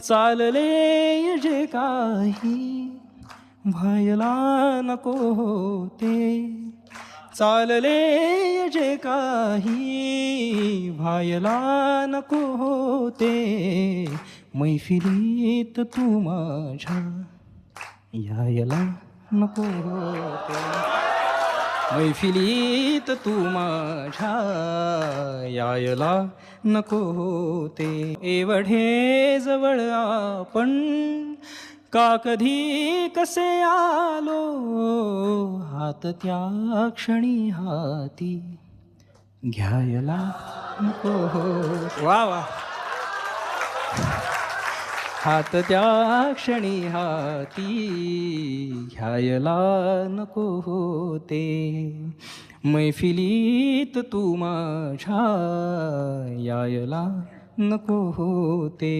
चालले जे काही व्हायला नको होते. चालले जे काही व्हायला नको होते. मैफिलीत तू माझ्या यायला नको होते. मैफिलीत तू माझ्या यायला नको होते. एवढे जवळ आपण का कधी कसे आलो. हात त्या क्षणी हाती घ्यायला नको होते. वा वा. हात त्या क्षणी हाती घ्यायला नको होते. मैफिलीत तू माझ्या यायला नको होते.